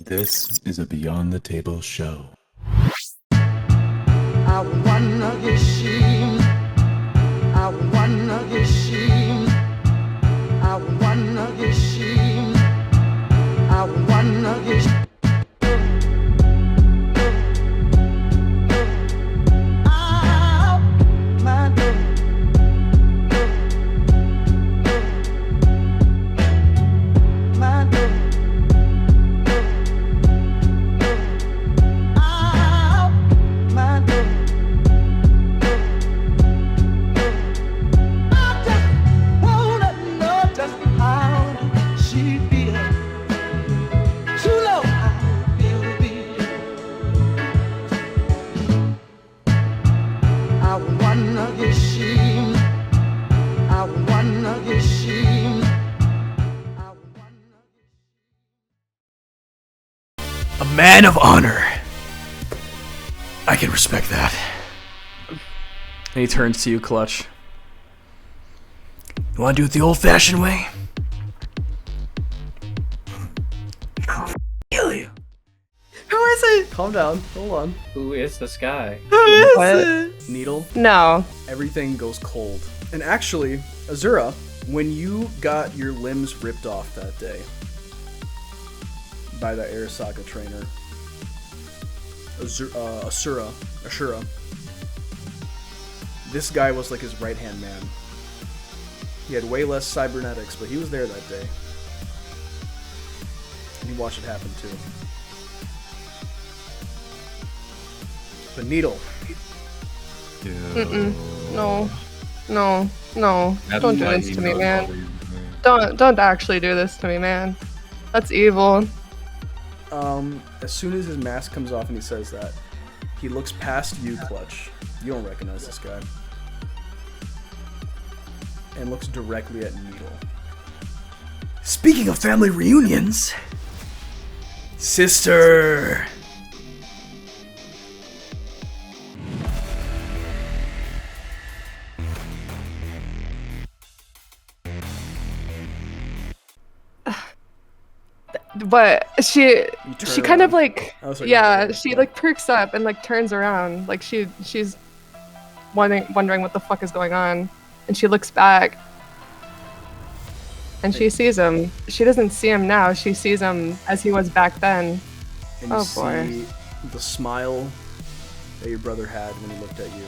This is a Beyond the Table show. I wanna get sheep. I wanna get sheep. I wanna get sheep. I wanna get sheep. A man of honor. I can respect that. And he turns to you, Clutch. You want to do it the old-fashioned way? I'll kill you. Who is it? Calm down. Hold on. Who is this guy? Who is What? it? Needle. No. Everything goes cold. And actually, Azura, when you got your limbs ripped off that day by the Arasaka trainer, Ashura, this guy was like his right-hand man. He had way less cybernetics, but he was there that day. And you watched it happen too. But Needle. No. Don't do this to me, man. Don't actually do this to me, man. That's evil. As soon as his mask comes off and he says that, he looks past you, Clutch. You don't recognize this guy. And looks directly at Needle. Speaking of family reunions, sister! But she kind of around. like, Oh, sorry, yeah, go she ahead. like perks up and like turns around, like she's wondering what the fuck is going on, and she looks back, and she sees him. She doesn't see him now. She sees him as he was back then. And you Oh, see boy. the smile that your brother had when he looked at you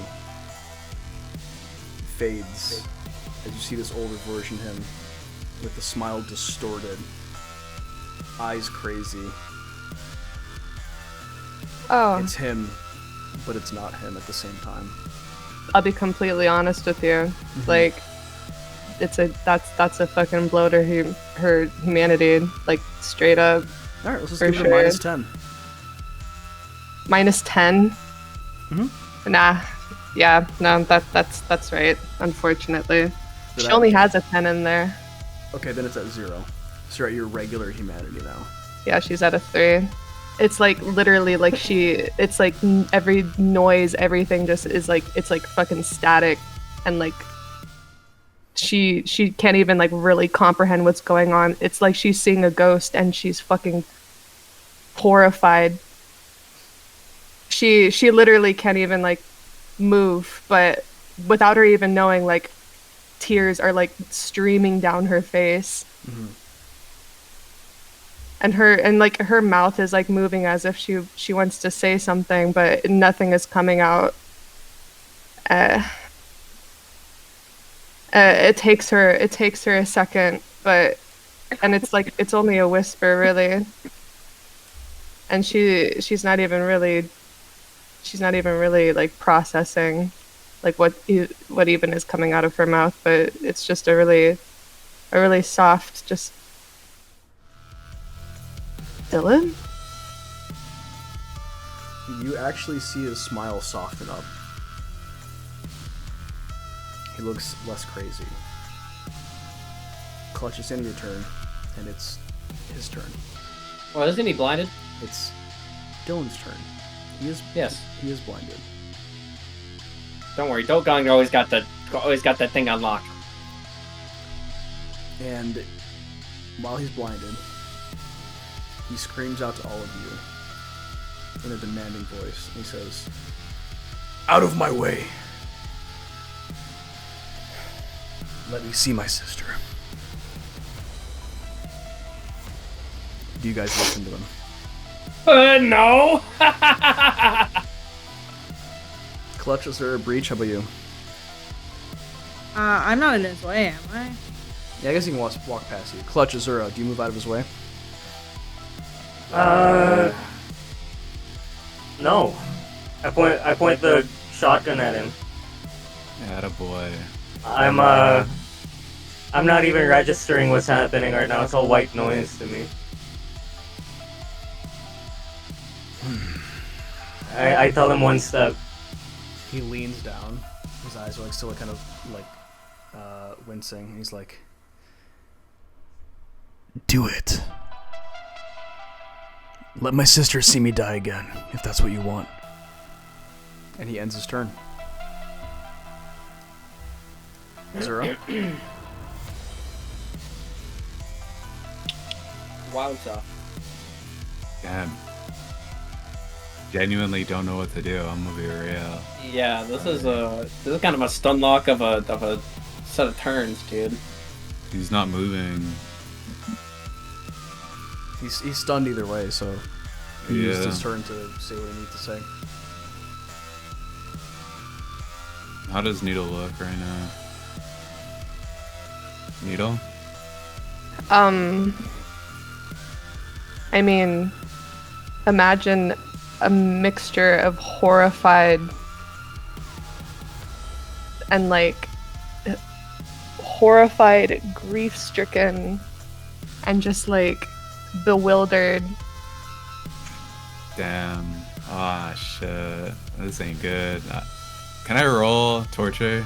fades as you see this older version of him with the smile distorted, eyes crazy. Oh, It's him, but it's not him at the same time. I'll be completely honest with you. Like, that's a fucking blow to her humanity. Like, straight up. All right, let's just For give it a sure. minus 10. Minus 10. Mm-hmm. Nah. Yeah. No. That's right. Unfortunately, Did she I- only has a 10 in there. Okay, then it's at 0. So you're at your regular humanity now. Yeah, she's at a 3. It's like literally like it's like every noise, everything just is like, it's like fucking static, and like she can't even like really comprehend what's going on. It's like she's seeing a ghost and she's fucking horrified. She literally can't even like move, but without her even knowing, like tears are like streaming down her face. And her mouth is like moving as if she wants to say something, but nothing is coming out. It takes her a second, and it's like it's only a whisper really. And she's not even really like processing like what even is coming out of her mouth, but it's just a really soft just Dylan? You actually see his smile soften up. He looks less crazy. Clutch, it's in your turn, and it's his turn. Oh, isn't he blinded? It's Dylan's turn. Yes. He is blinded. Don't worry, Dogang always got that thing unlocked. And while he's blinded, He screams out to all of you in a demanding voice. And he says, "Out of my way! Let me see my sister." Do you guys listen to him? No! Clutch, is there a breach? How about you? I'm not in his way, am I? Yeah, I guess he can walk past you. Clutch, Azura, do you move out of his way? No. I point the shotgun at him. Attaboy. I'm not even registering what's happening right now. It's all white noise to me. I tell him one step. He leans down. His eyes are like still kind of like wincing. And he's like, "Do it. Let my sister see me die again, if that's what you want." And he ends his turn. Zero. Wowza. Damn. Genuinely don't know what to do. I'm gonna be real. Yeah, this is kind of a stun lock of a set of turns, dude. He's not moving. He's stunned either way, so he used Yeah. his turn to say what he needs to say. How does Needle look right now? Needle? I mean, imagine a mixture of horrified and like horrified, grief-stricken, and just like bewildered. Damn. Ah, shit. This ain't good. Can I roll torture?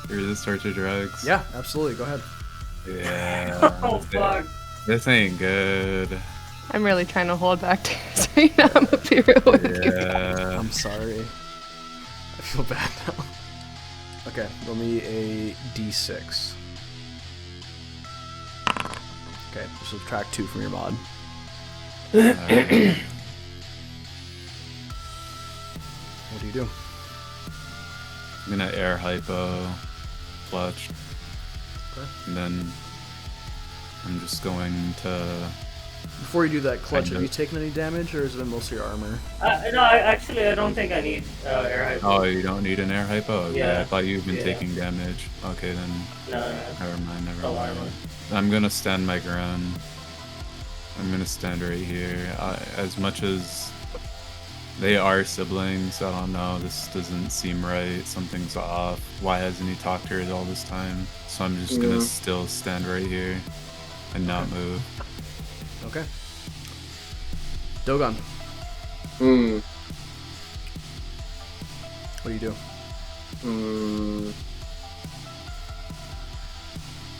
Resist torture drugs? Yeah, absolutely. Go ahead. Yeah. Oh fuck. This ain't good. I'm really trying to hold back tears right now. I'm gonna be real with you. Yeah. I'm sorry. I feel bad now. Okay, roll me a d6. Okay, subtract 2 from your mod. Alright. What do you do? I'm gonna air hypo, clutch, Okay. and then I'm just going to. Before you do that, Clutch, Kinda. have you taken any damage, or is it in most of your armor? No, actually, I don't think I need air hypo. Oh, you don't need an air hypo? Okay, Yeah. I thought you've been Yeah. taking damage. Okay, then No. never mind, never Oh, mind. armor. I'm gonna stand my ground. I'm gonna stand right here. As much as they are siblings, I don't know, this doesn't seem right. Something's off. Why hasn't he talked to her all this time? So I'm just gonna still stand right here and not move. Okay. Dogon, Hmm. what do you do? Hmm.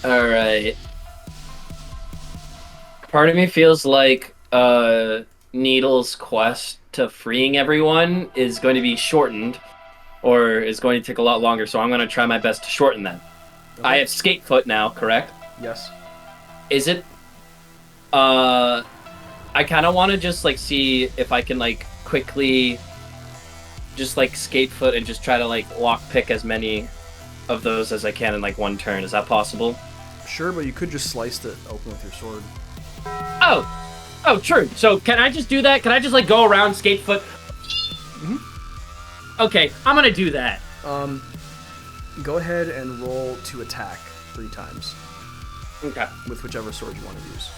Alright. Part of me feels like Needle's quest to freeing everyone is going to be shortened, or is going to take a lot longer, so I'm going to try my best to shorten that. Okay. I have Skatefoot now, correct? Yes. Is it... I kind of want to just, like, see if I can, like, quickly just, like, Skatefoot and just try to, like, lockpick as many of those as I can in, like, one turn. Is that possible? Sure, but you could just slice it open with your sword. Oh, true. So can I just do that? Can I just like go around Skatefoot? Okay, I'm gonna do that. Go ahead and roll to attack 3 times Okay. with whichever sword you want to use.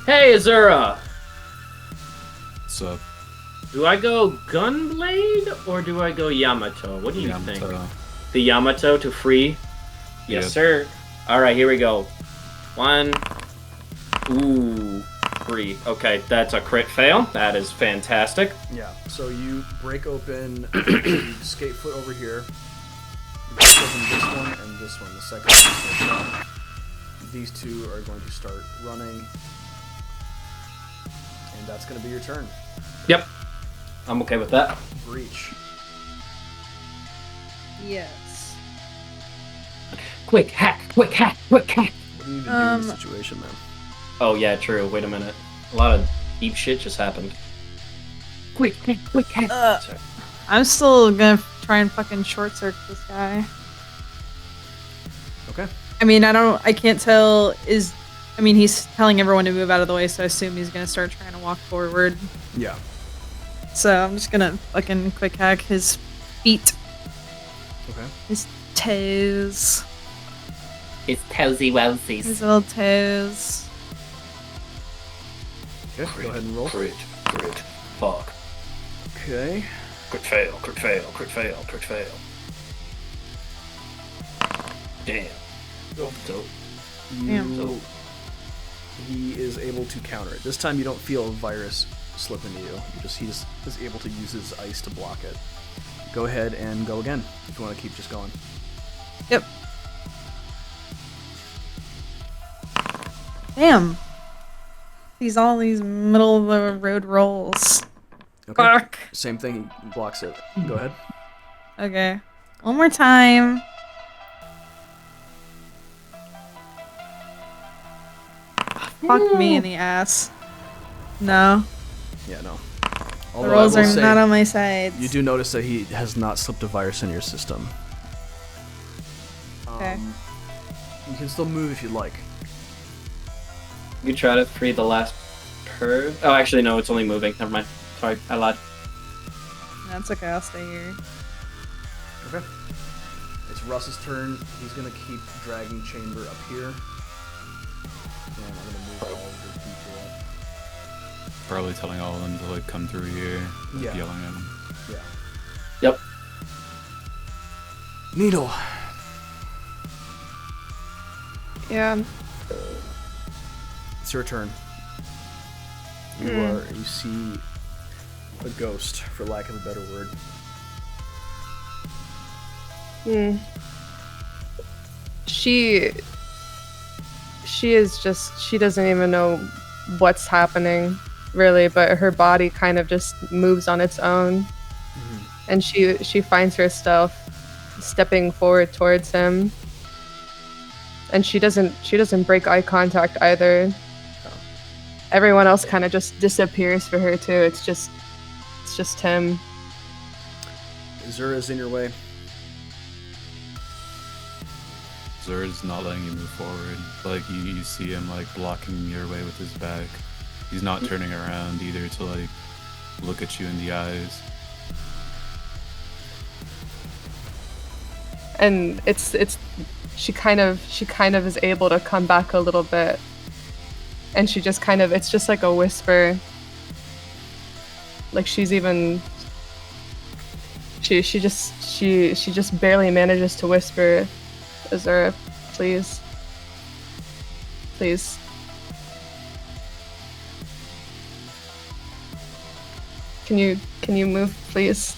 Hey, Azura. What's up? Do I go Gunblade or do I go Yamato? What do you think? Yamato. The Yamato to free? Yes, Yep. sir. All right, here we go. 1. Ooh, 3. Okay, that's a crit fail. That is fantastic. Yeah, so you break open the Skatefoot over here. You break open this one and this one. The second one is going These two are going to start running. And that's going to be your turn. Yep. I'm okay with that. Breach. Yes. quick hack, quick hack, quick hack. What do you even do in this situation, man? Oh yeah, true. Wait a minute. A lot of deep shit just happened. Quick hack, quick hack. Sorry. I'm still gonna try and fucking short circuit this guy. Okay. I mean, I can't tell. I mean, he's telling everyone to move out of the way, so I assume he's gonna start trying to walk forward. Yeah. So I'm just gonna fucking quick hack his feet, Okay. his toes, It's toesy wowsies. his little toes. Okay. Go ahead and roll. Crit. Fuck. Okay. Crit fail, crit fail, crit fail, crit fail. Damn. Dope. Damn. He is able to counter it. This time you don't feel a virus slip into you. He just is able to use his ice to block it. Go ahead and go again if you want to keep just going. Yep. Damn. All these middle of the road rolls. Okay. Fuck. Same thing. He blocks it. Go ahead. Okay. One more time. Fuck me in the ass. No. Yeah. No. The Although I rolls will are say, not on my side. you do notice that he has not slipped a virus into your system. Okay. You can still move if you'd like. You can try to free the last curve. Oh, actually, no, it's only moving. Never mind. Sorry, I lied. That's okay, I'll stay here. Okay. It's Russ's turn. He's gonna keep dragging Chamber up here. And I'm gonna move all of your people up. Probably telling all of them to like come through here, like, Yeah. yelling at them. Yeah. Yep. Needle. Yeah. It's your turn. You see a ghost, for lack of a better word. She is just, she doesn't even know what's happening really, but her body kind of just moves on its own. And she finds herself stepping forward towards him. And she doesn't break eye contact either. Everyone else kind of just disappears for her too. It's just him. Zura's in your way. Zura's not letting you move forward. Like you see him like blocking your way with his back. He's not turning around either to like look at you in the eyes. And it's she kind of is able to come back a little bit. And she just kind of, it's just like a whisper. Like she's even she just barely manages to whisper, Azura, please. Please. Can you move, please?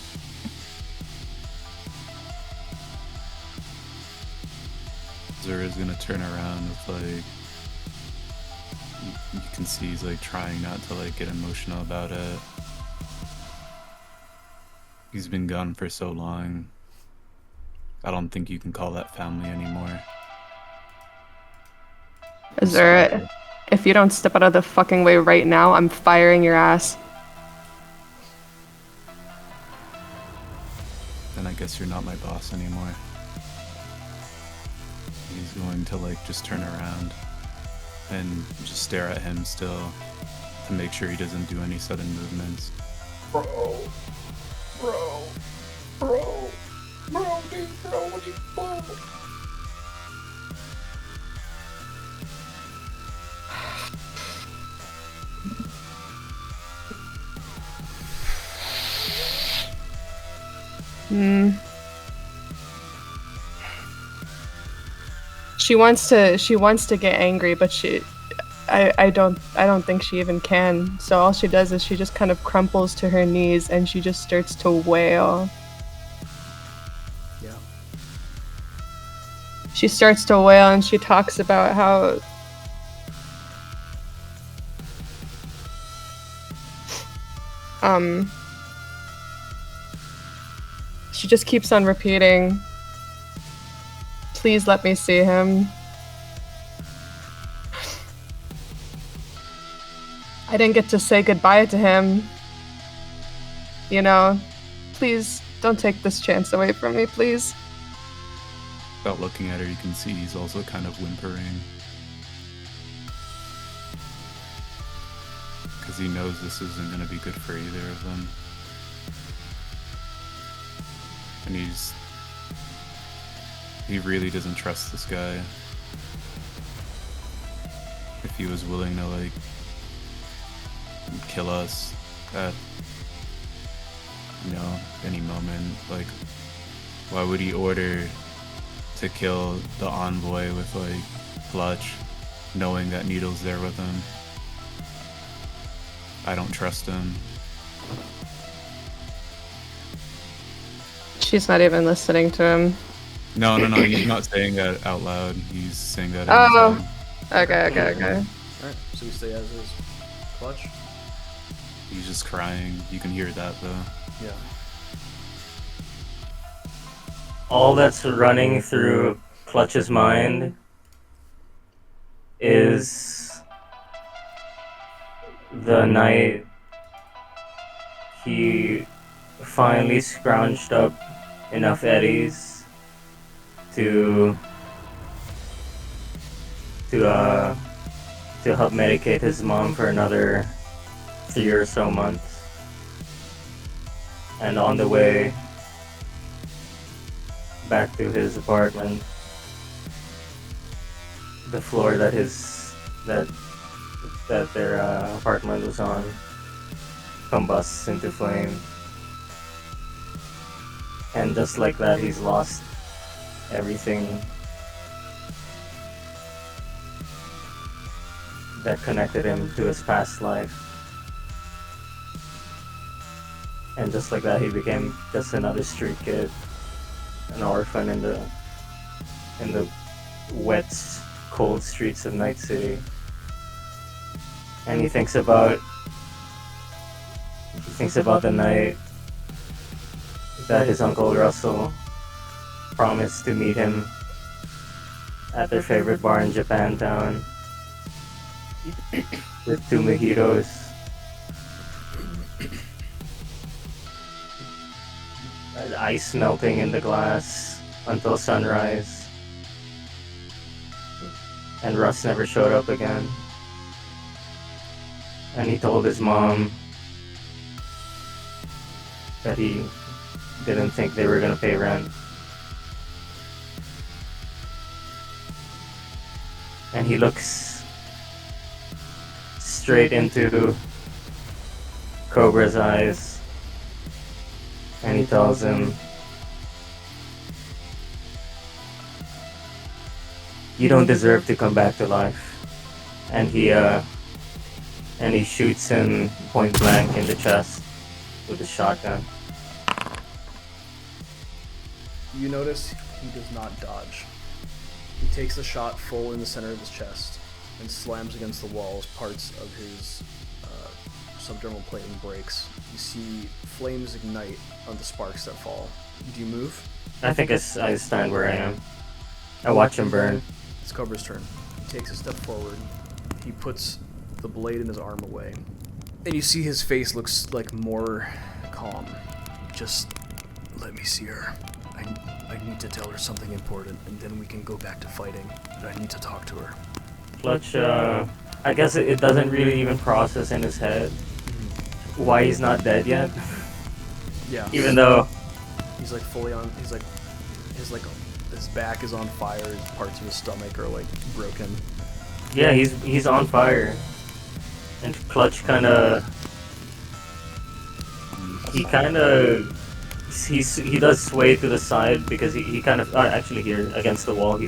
Zura's gonna turn around with like you can see he's like trying not to like get emotional about it. He's been gone for so long. I don't think you can call that family anymore. Azura, if you don't step out of the fucking way right now, I'm firing your ass. Then I guess you're not my boss anymore. He's going to like just turn around and just stare at him still to make sure he doesn't do any sudden movements. She wants to get angry, but I don't think she even can. So all she does is she just kind of crumples to her knees and she just starts to wail. Yeah. She starts to wail and she talks about how she just keeps on repeating, Please let me see him. I didn't get to say goodbye to him. You know, please don't take this chance away from me, please. Without looking at her, you can see he's also kind of whimpering. Because he knows this isn't going to be good for either of them. And he really doesn't trust this guy. If he was willing to, like, kill us at, you know, any moment, like, why would he order to kill the envoy with, like, Clutch, knowing that Needle's there with him? I don't trust him. She's not even listening to him. No, he's not saying that out loud. He's saying that in Oh. his head. Okay. Alright, so we stay as is. Clutch? He's just crying. You can hear that, though. Yeah. All that's running through Clutch's mind is the night he finally scrounged up enough eddies to help medicate his mom for another 3 or so months. And on the way back to his apartment, the floor that their apartment was on combusts into flame. And just like that, he's lost everything that connected him to his past life. And just like that, he became just another street kid, an orphan in the wet, cold streets of Night City. And he thinks about the night that his Uncle Russell promised to meet him at their favorite bar in Japantown with 2 mojitos. Ice melting in the glass until sunrise. And Russ never showed up again. And he told his mom that he didn't think they were gonna pay rent. And he looks straight into Cobra's eyes and he tells him, "You don't deserve to come back to life." And he shoots him point blank in the chest with a shotgun. You notice he does not dodge. He takes the shot full in the center of his chest and slams against the walls. Parts of his subdermal plate and breaks. You see flames ignite on the sparks that fall. Do you move? I think I stand where I am. I watch him burn. It's Cobra's turn. He takes a step forward. He puts the blade in his arm away. And you see his face looks like more calm. Just let me see her. I need to tell her something important, and then we can go back to fighting. But I need to talk to her. Clutch, I guess it doesn't really even process in his head why he's not dead yet. Yeah. Even though he's like fully on. He's like his back is on fire. His parts of his stomach are like broken. yeah, he's on fire. And Clutch he does sway to the side because he kind of actually here against the wall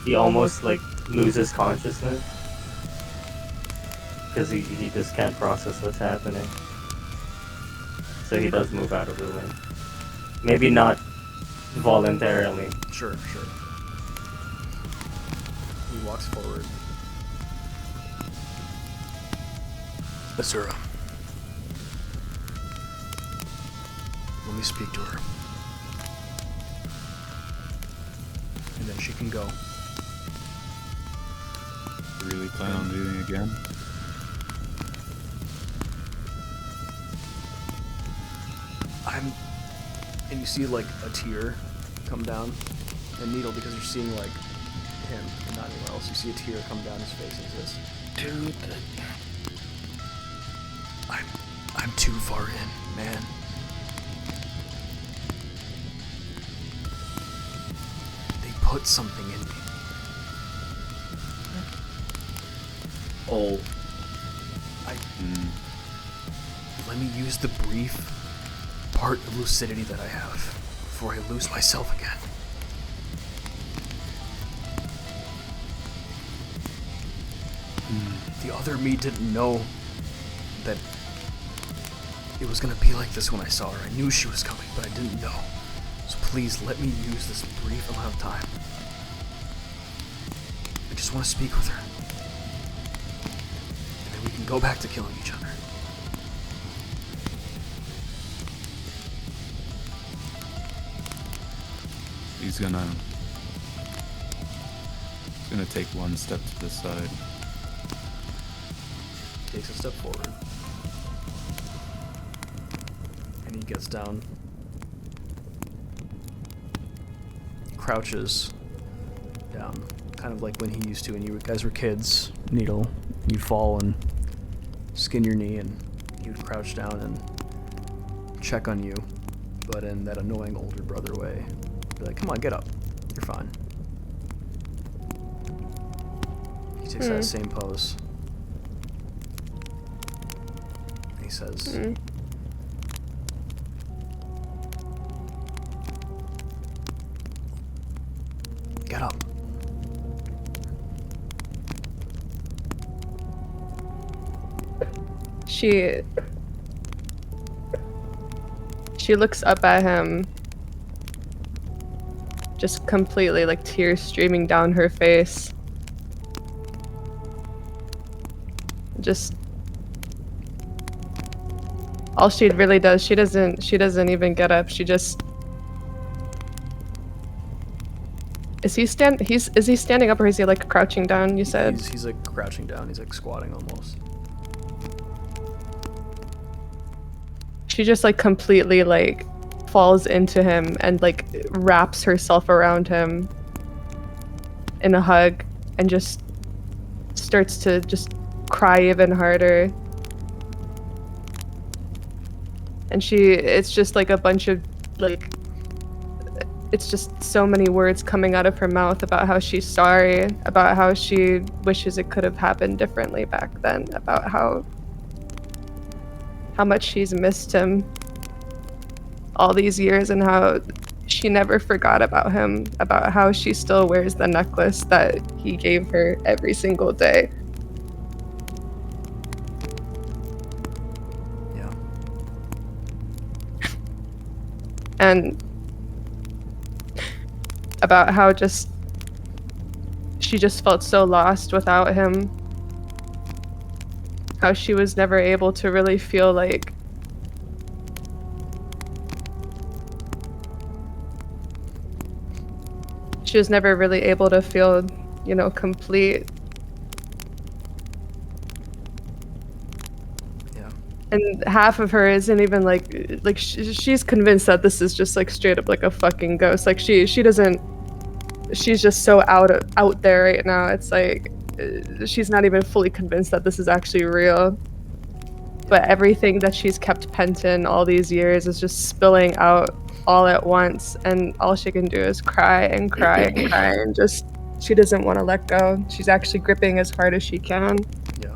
he almost like loses consciousness because he just can't process what's happening. So he does move out of the way. Maybe not voluntarily. Sure. He walks forward. Asura. Let me speak to her. In then she can go. Really plan on doing it again? And you see like a tear come down, and Needle, because you're seeing like him and not anyone else, you see a tear come down his face and he says, "Dude, I'm too far in, man. They put something in me." Oh. Let me use the brief part of lucidity that I have before I lose myself again. The other me didn't know that it was gonna be like this when I saw her. I knew she was coming, but I didn't know. So please let me use this brief amount of time. I just want to speak with her. And then we can go back to killing each other. He's gonna take one step to the side. Takes a step forward. And he gets down. Crouches down. Kind of like when he used to when you guys were kids. Needle. You'd fall and skin your knee, and he would crouch down and check on you. But in that annoying older brother way. Be like, come on, get up. You're fine. He takes that same pose. And he says, get up. She looks up at him, just completely, like, tears streaming down her face. Just all she really does, she doesn't even get up. She just is he standing up, or is he like crouching down, you said? He's like crouching down, he's like squatting almost. She just like completely like falls into him and like wraps herself around him in a hug and just starts to just cry even harder. And it's just like a bunch of like, it's just so many words coming out of her mouth about how she's sorry, about how she wishes it could have happened differently back then, about how much she's missed him all these years and how she never forgot about him, about how she still wears the necklace that he gave her every single day. Yeah. And about how she just felt so lost without him. How she was never able to really feel like she was never really able to feel, you know, complete. Yeah. And half of her isn't even like she's convinced that this is just like straight up like a fucking ghost. Like she doesn't, she's just so out there right now. It's like she's not even fully convinced that this is actually real. But everything that she's kept pent in all these years is just spilling out all at once, and all she can do is cry and cry and cry, and just she doesn't want to let go. She's actually gripping as hard as she can. Yeah.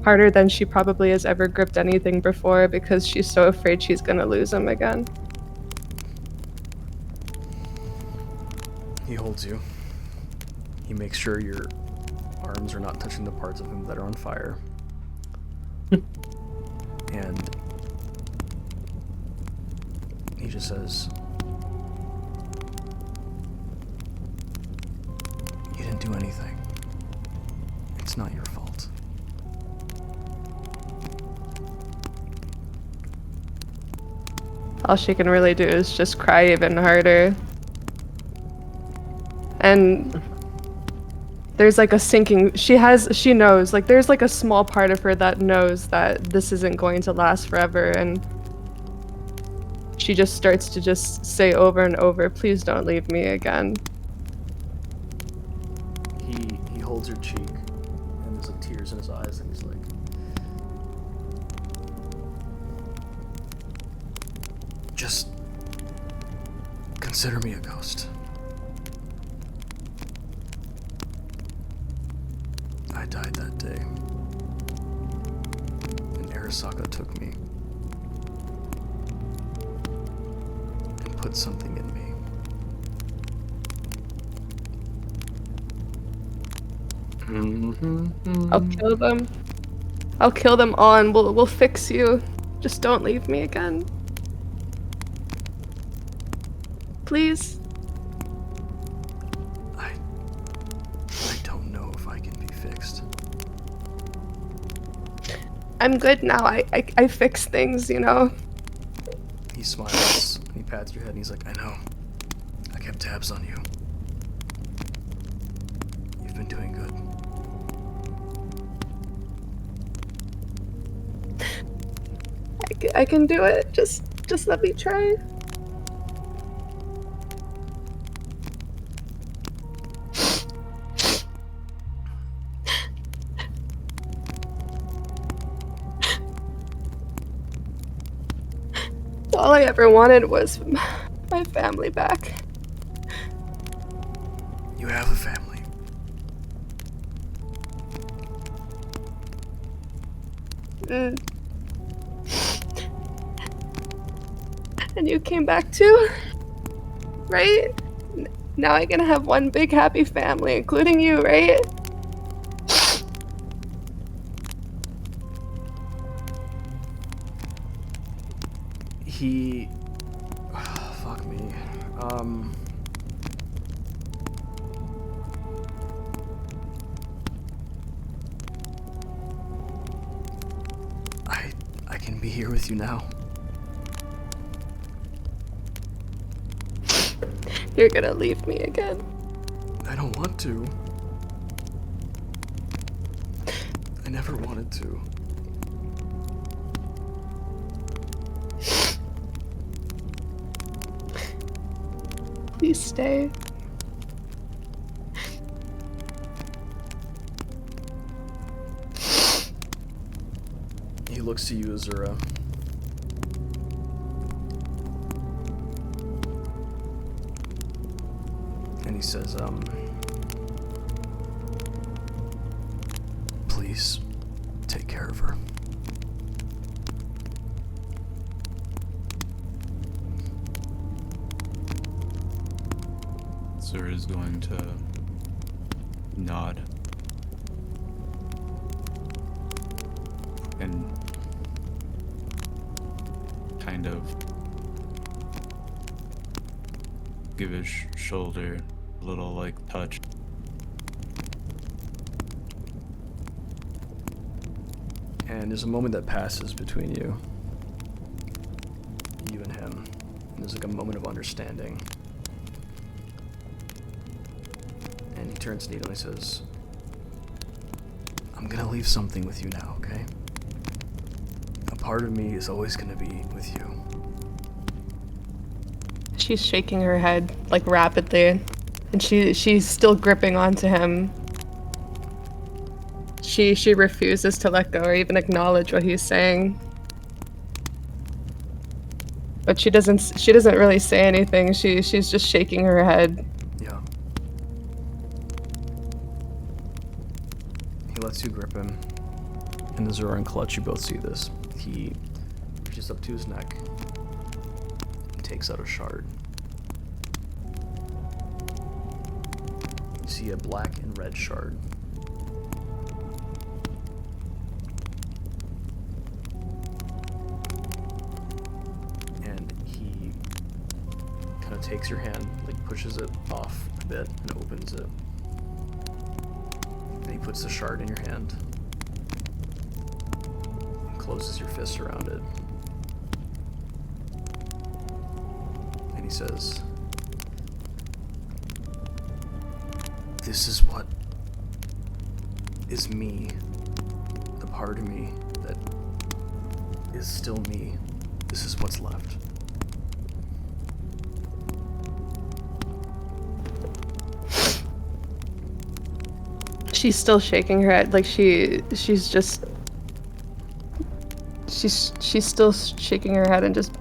Harder than she probably has ever gripped anything before, because she's so afraid she's gonna lose him again. He holds you. He makes sure your arms are not touching the parts of him that are on fire. And he just says, "You didn't do anything. It's not your fault." All she can really do is just cry even harder. and there's like a sinking, she knows, like there's like a small part of her that knows that this isn't going to last forever, and she just starts to just say over and over, please don't leave me again. He holds her cheek, and there's like tears in his eyes, and he's like, just consider me a ghost. I died that day, and Arasaka took me and put something in me. I'll kill them. I'll kill them all, and we'll fix you. Just don't leave me again. Please. I don't know if I can be fixed. I'm good now. I fix things, you know? He smiles, and he pats your head, and he's like, I know. I kept tabs on you. You've been doing good. I can do it. Just let me try. All I ever wanted was my family back. You have a family. And you came back too, right? Now I'm gonna have one big happy family, including you, right? He... fuck me. I can be here with you now. You're gonna leave me again. I don't want to. I never wanted to. Please stay. He looks to you, Azura. And he says, please take care of her. Zura is going to nod and kind of give his shoulder a little like touch. And there's a moment that passes between you and him. And there's like a moment of understanding. And he turns to Nito and he says, I'm gonna leave something with you now, okay? A part of me is always gonna be with you. She's shaking her head, like, rapidly. And she's still gripping onto him. She refuses to let go or even acknowledge what he's saying. But she doesn't really say anything. She's just shaking her head. Yeah. He lets you grip him. And Azura and Clutch, you both see this. He reaches up to his neck and takes out a shard. You see a black and red shard. And he kind of takes your hand, like pushes it off a bit and opens it. And he puts the shard in your hand and closes your fist around it. And he says, This is what is me. The part of me that is still me. This is what's left. She's still shaking her head, like she's still shaking her head and just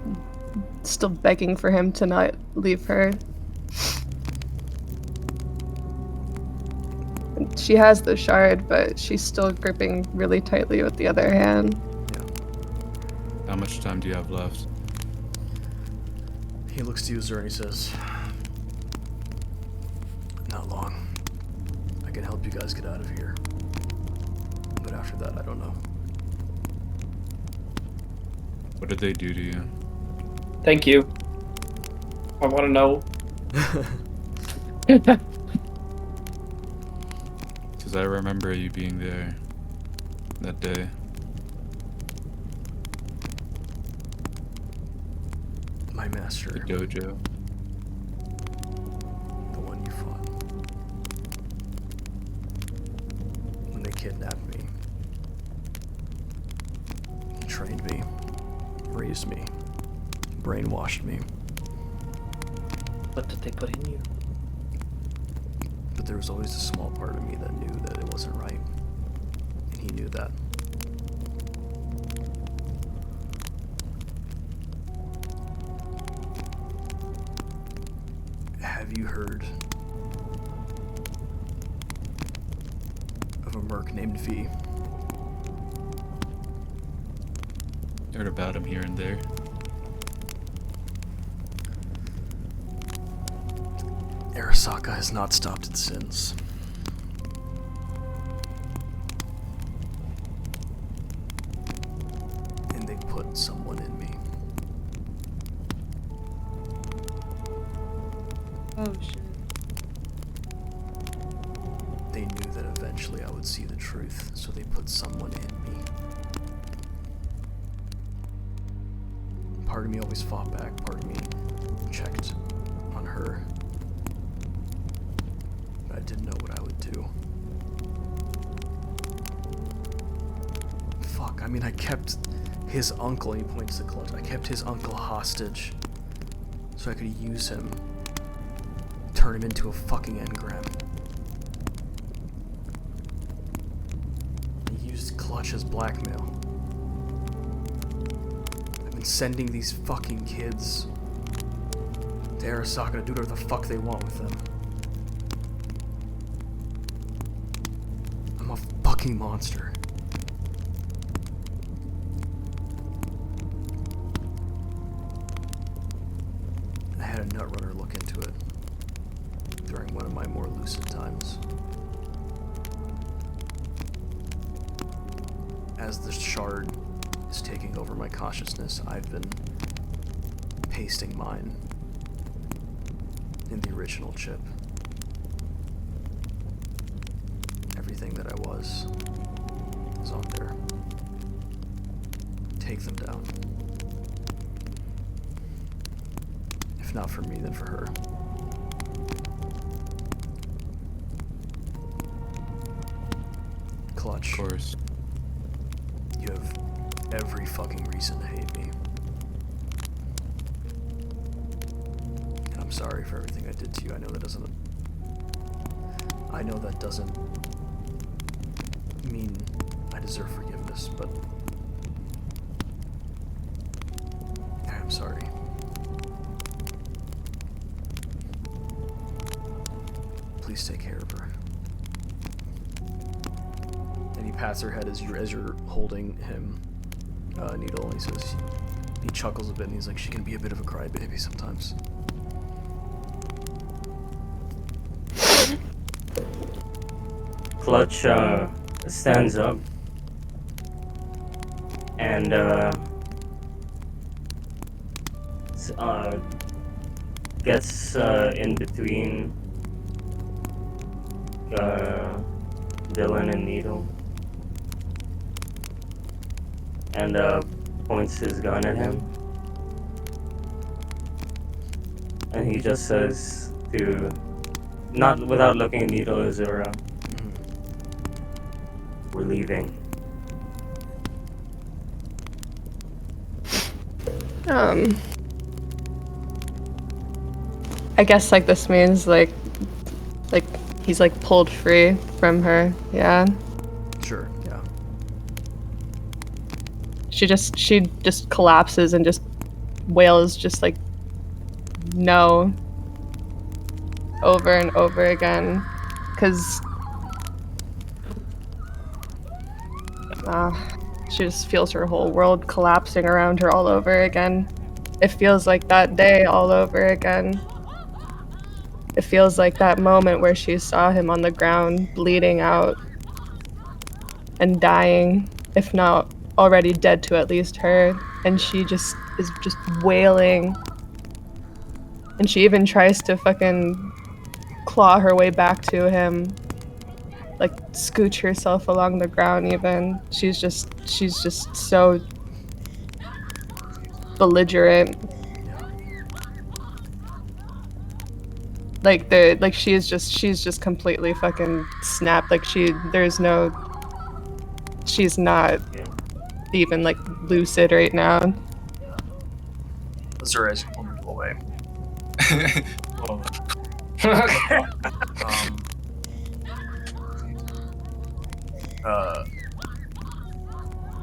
still begging for him to not leave her. She has the shard, but she's still gripping really tightly with the other hand. How much time do you have left? He looks to you, Zer, and he says, "Not long. I can help you guys get out of here. But after that, I don't know." What did they do to you? Thank you. I want to know. Because I remember you being there that day. My master, The dojo. the one you fought. When they kidnapped me, he trained me, raised me, brainwashed me. What did they put in you? But there was always a small part of me that knew that it wasn't right. And he knew that. Have you heard of a merc named V? Heard about him here and there. Arasaka has not stopped its sins. And they put someone in me. Oh shit. They knew that eventually I would see the truth, so they put someone in me. Part of me always fought back, part of me checked on her. But I didn't know what I would do. Fuck, I mean, I kept his uncle, and he points to Clutch, I kept his uncle hostage so I could use him, turn him into a fucking engram. I used Clutch as blackmail. I've been sending these fucking kids to Arasaka to do whatever the fuck they want with them. I'm a fucking monster. I had a Nutrunner look into it during one of my more lucid times. As the shard is taking over my consciousness, I've been pasting mine in the original chip. Everything that I was is on there. Take them down. If not for me, then for her. Clutch. Of course. You have every fucking reason to hate me. And I'm sorry for everything I did to you. I know that doesn't mean I deserve forgiveness, but I'm sorry. Please take care of her. And he pats her head as you're holding him, Needle, and he says, he chuckles a bit and he's like, she can be a bit of a crybaby sometimes. Clutch stands up and gets in between Dylan and Needle and points his gun at him, and he just says to not without looking at Needle Azura. We're leaving. I guess like this means like he's like pulled free from her. Yeah. Sure. Yeah. She just collapses and just wails just like no over and over again because she just feels her whole world collapsing around her all over again. It feels like that day all over again. It feels like that moment where she saw him on the ground bleeding out and dying, if not already dead to at least her, and she just is just wailing. And she even tries to fucking claw her way back to him, like scooch herself along the ground even. She's just so belligerent. Like she's just completely fucking snapped. Like she's not even like lucid right now. Azura is pulling Needle away.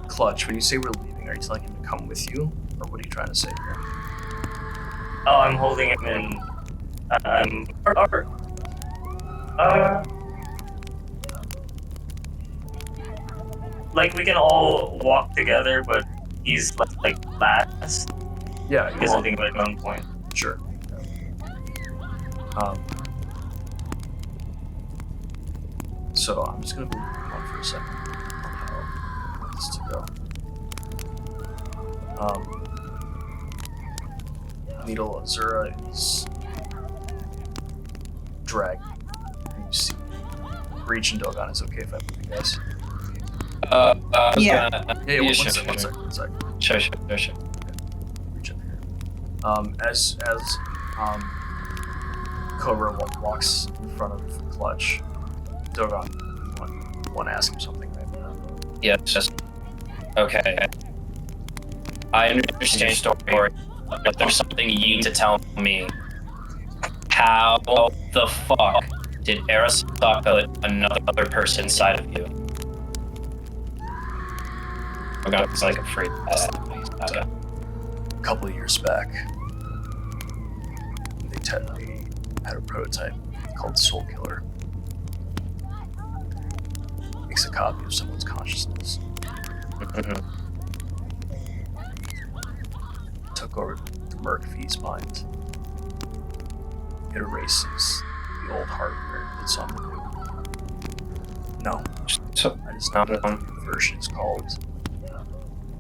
Clutch, when you say we're leaving, are you telling him to come with you, or what are you trying to say here? Oh, I'm holding him in. Like we can all walk together, but he's like last. Yeah, Because I think at one point. Sure. So I'm just gonna move on for a second on how I want this to go. Needle Azura is dragged. And you see Breach and Dogon. It's okay if I move you guys. Yeah. Yeah, one sure, sec. Sure. Reach up here. As Cobra walks in front of Clutch, Dogon, you want to ask him something right now? Yeah, just okay. I understand your story, but there's something you need to tell me. How the fuck did Arasaka put another person inside of you? I got like a free. A couple of years back, they had a prototype called Soul Killer. Makes a copy of someone's consciousness. Took over the McAfee's mind. It erases the old hardware and puts on the new. No, that is not the new version. It's called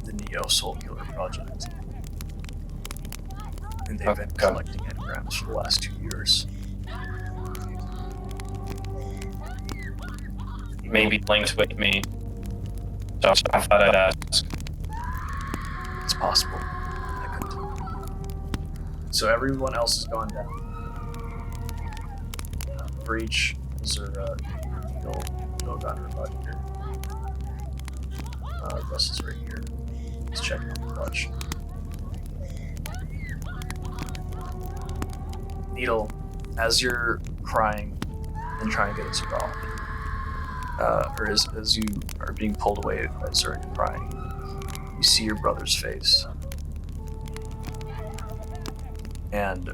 the Neo Soul Killer Project. And they've been collecting engrams for the last 2 years. Maybe linked with me. So I thought I'd ask. It's possible. I couldn't. So everyone else has gone down. Breach, Azura, Dogon are about here. Russ is right here. He's checking on the clutch. Needle, as you're crying and trying to get us off, or as you are being pulled away by Azura and crying, you see your brother's face. And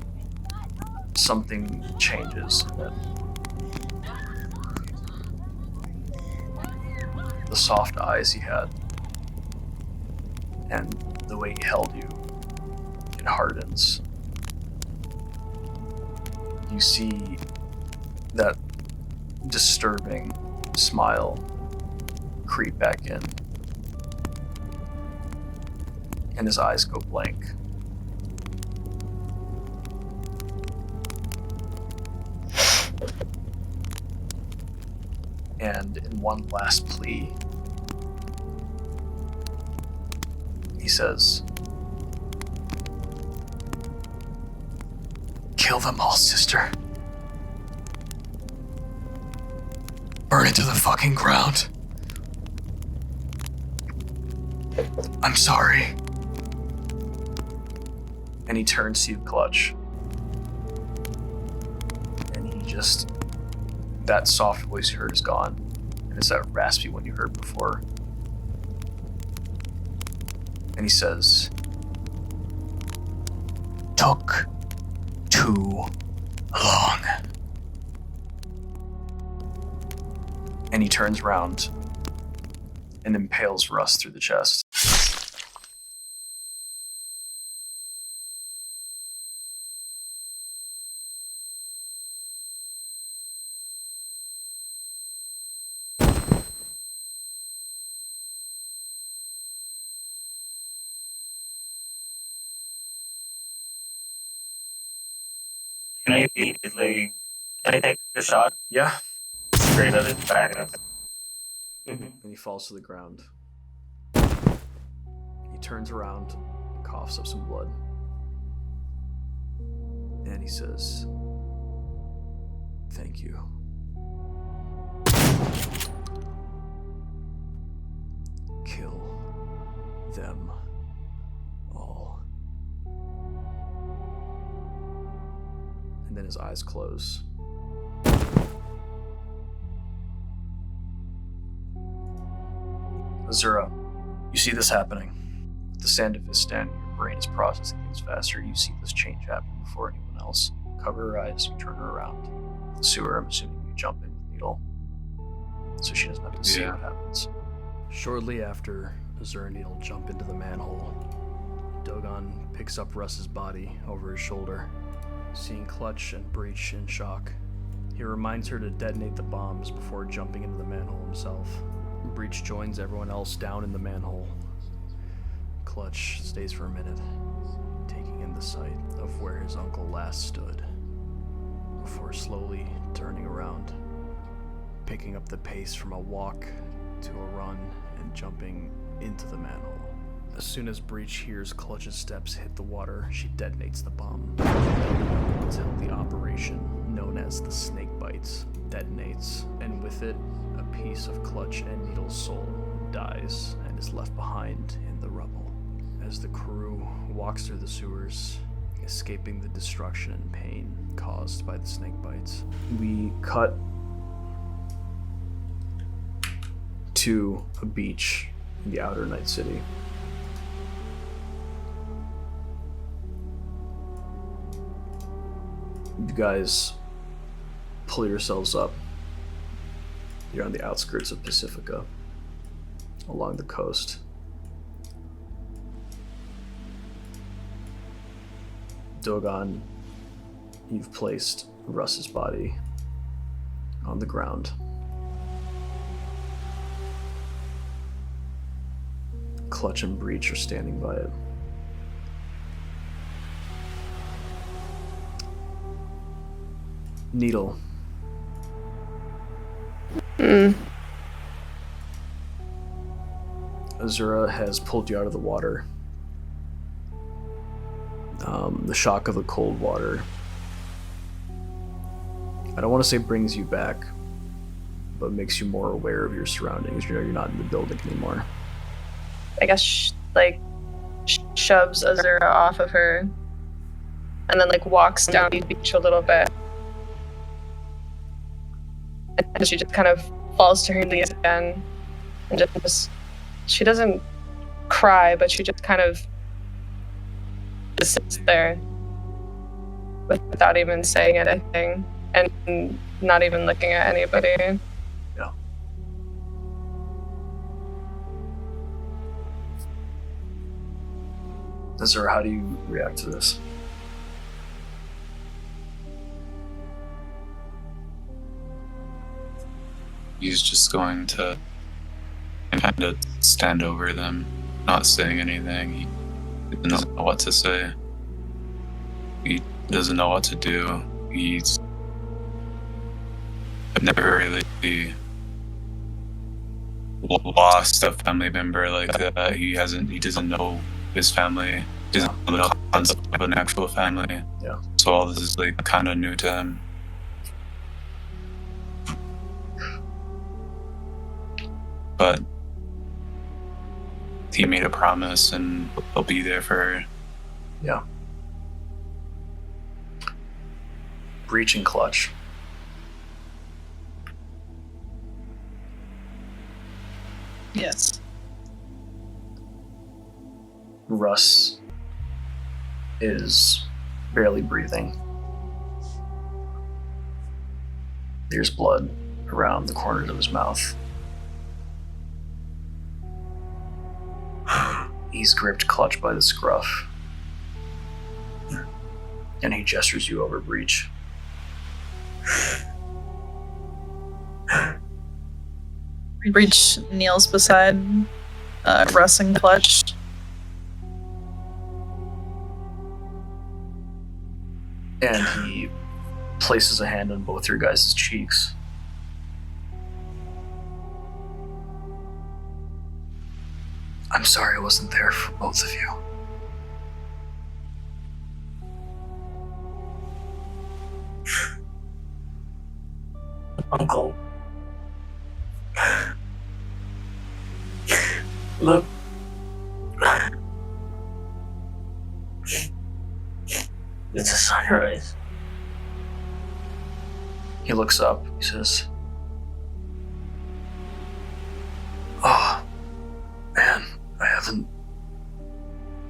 something changes. The soft eyes he had and the way he held you, it hardens. You see that disturbing smile creep back in, and his eyes go blank. And in one last plea, he says, "Kill them all, sister. burn into the fucking ground. I'm sorry. And he turns to you, Clutch. And he just... That soft voice you heard is gone. And it's that raspy one you heard before. And he says... Took too long. And he turns around and impales Russ through the chest. Can I immediately... Can I take the shot Yeah. straight at his back? And he falls to the ground. He turns around and coughs up some blood. And he says, "Thank you." Kill them all. And then his eyes close. Azura, you see this happening. With the Standoff is standing, your brain is processing things faster. You see this change happen before anyone else. Cover her eyes, you turn her around. The sewer, I'm assuming you jump in with Needle. So she doesn't have to see what happens. Shortly after Azura and Needle jump into the manhole, Dogon picks up Russ's body over his shoulder. Seeing Clutch and Breach in shock, he reminds her to detonate the bombs before jumping into the manhole himself. Breach joins everyone else down in the manhole. Clutch stays for a minute, taking in the sight of where his uncle last stood, before slowly turning around, picking up the pace from a walk to a run and jumping into the manhole. As soon as Breach hears Clutch's steps hit the water, she detonates the bomb until the operation, known as the Snake Bites, detonates, and with it, a piece of Clutch and Needle's soul dies and is left behind in the rubble. As the crew walks through the sewers, escaping the destruction and pain caused by the snake bites, we cut to a beach in the outer Night City. You guys pull yourselves up. You're on the outskirts of Pacifica, along the coast. Dogon, you've placed Russ's body on the ground. Clutch and Breach are standing by it. Needle. Azura has pulled you out of the water. The shock of the cold water, I don't want to say brings you back, but makes you more aware of your surroundings. You know, you're not in the building anymore. I guess shoves Azura off of her and then like walks down the beach a little bit. And she just kind of falls to her knees again and just, she doesn't cry, but she just kind of just sits there without even saying anything and not even looking at anybody. Yeah. Azura, how do you react to this? He's just going to kind of stand over them, not saying anything. He doesn't know what to say. He doesn't know what to do. He's never really lost a family member like that. He doesn't know his family. He doesn't know the concept of an actual family. Yeah. So all this is like kind of new to him. but he made a promise and he'll be there for her. Yeah. Breach and clutch. Yes. Russ is barely breathing. There's blood around the corners of his mouth. He's gripped Clutch by the scruff. And he gestures you over Breach. Breach kneels beside Russ and Clutch. And he places a hand on both your guys' cheeks. I'm sorry I wasn't there for both of you. Uncle. Look. It's a sunrise. He looks up. He says, "Oh, man, I haven't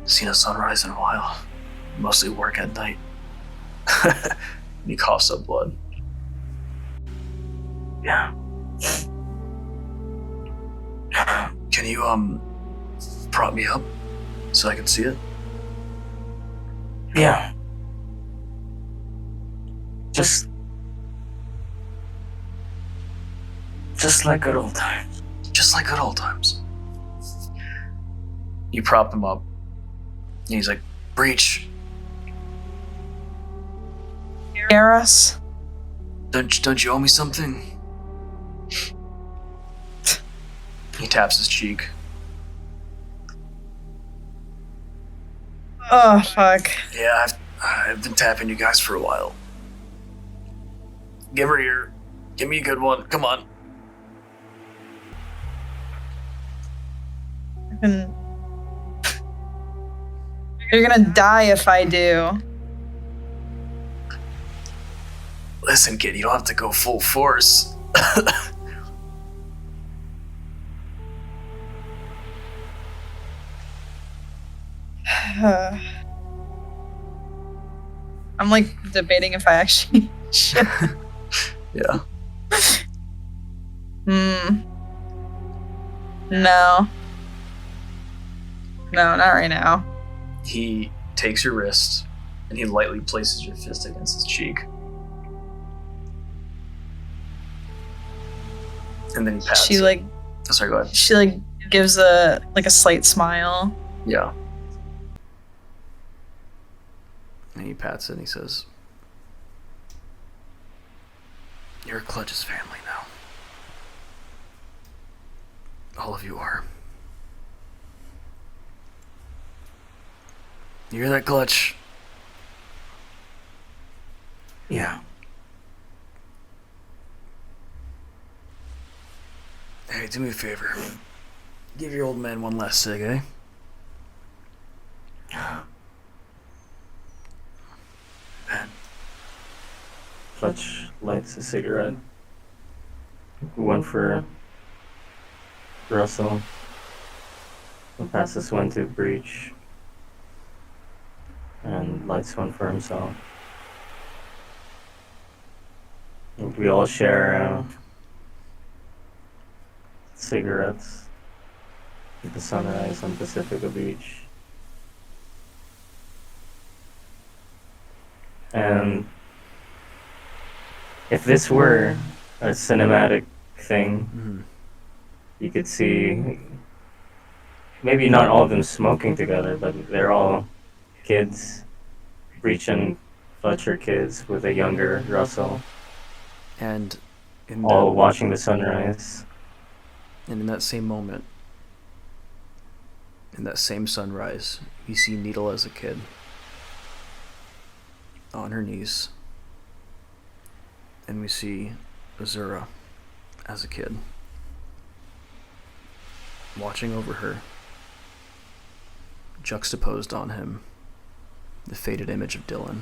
seen a sunrise in a while. Mostly work at night." And he coughs up blood. Yeah. Can you, prop me up so I can see it? Yeah. Just like good old times. Just like good old times. You prop him up. And he's like, "Breach, Hear us? don't you owe me something?" He taps his cheek. Oh, fuck. Yeah, I've been tapping you guys for a while. Give her here. Give me a good one. Come on. You're gonna die if I do. Listen, kid, you don't have to go full force. I'm like debating if I actually should. Yeah. No. No, not right now. He takes your wrist and he lightly places your fist against his cheek. And then he pats She it. like Oh, sorry, go ahead. she like gives a slight smile. Yeah. And he pats it and he says, "You're Clutch's family now. All of you are. You hear that, Clutch?" Yeah. Hey, do me a favor. Give your old man one last cig, eh? Clutch lights a cigarette. One for Russell. And passes one to Breach. And lights one for himself. And we all share cigarettes with the sunrise on Pacifica Beach. And if this were a cinematic thing, you could see maybe not all of them smoking together, but they're all kids, Breach and Fletcher kids with a younger Russell, And in all that, watching the sunrise. and in that same moment, in that same sunrise, you see Needle as a kid on her knees. And we see Azura as a kid watching over her, juxtaposed on him, the faded image of Dylan.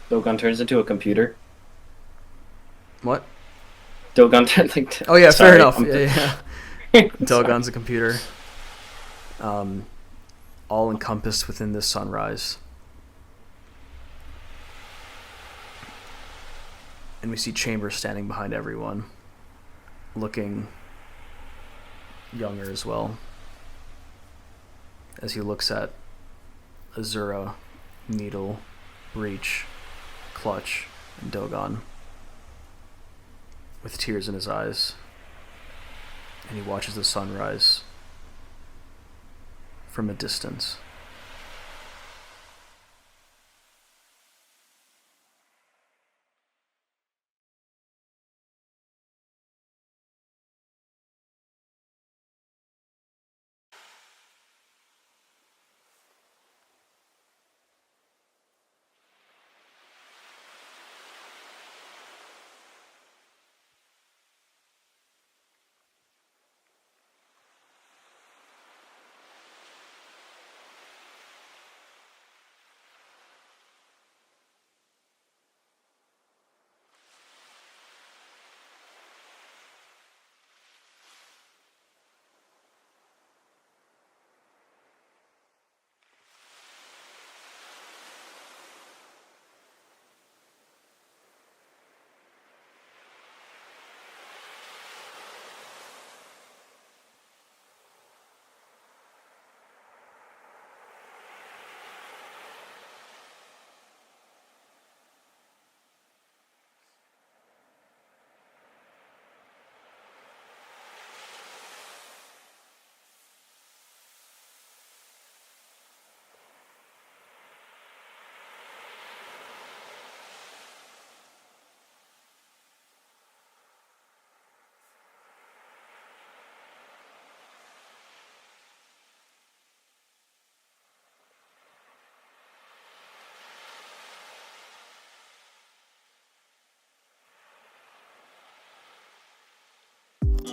Dogon turns into a computer. What? Dogon turns like. Oh yeah, Sorry, fair enough. I'm Yeah. Dogon's a computer. All encompassed within this sunrise. And we see Chambers standing behind everyone, looking younger as well, as he looks at Azura, Needle, Breach, Clutch, and Dogon, with tears in his eyes, and he watches the sunrise from a distance.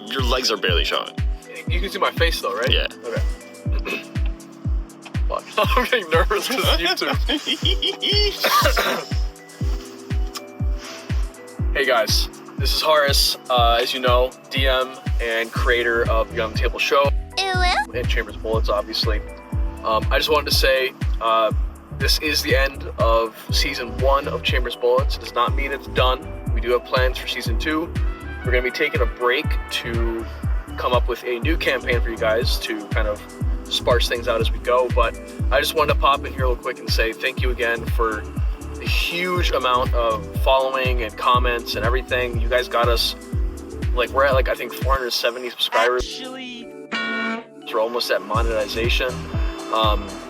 Your legs are barely showing. You can see my face though, right? Yeah. Okay. Fuck. I'm getting nervous because YouTube. Hey guys, this is Horace. As you know, DM and creator of the Table Show and Chambers Bullets, obviously. I just wanted to say this is the end of season 1 of Chambers Bullets. It does not mean it's done. We do have plans for season 2. We're going to be taking a break to come up with a new campaign for you guys to kind of sparse things out as we go. But I just wanted to pop in here real quick and say thank you again for the huge amount of following and comments and everything. You guys got us, like, we're at like I think 470 subscribers. We're almost at monetization.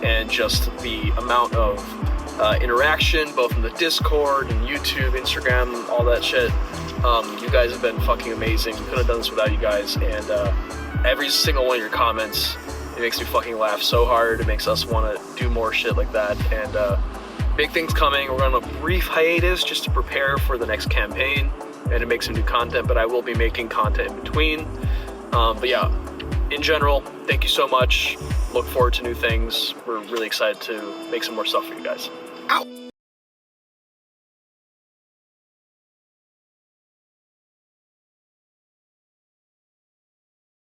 And just the amount of interaction, both in the Discord and YouTube, Instagram, all that shit. You guys have been fucking amazing. We couldn't have done this without you guys. And every single one of your comments, it makes me fucking laugh so hard. It makes us want to do more shit like that. And big things coming. We're on a brief hiatus just to prepare for the next campaign and to make some new content. But I will be making content in between. But yeah, in general, thank you so much. Look forward to new things. We're really excited to make some more stuff for you guys. Ow!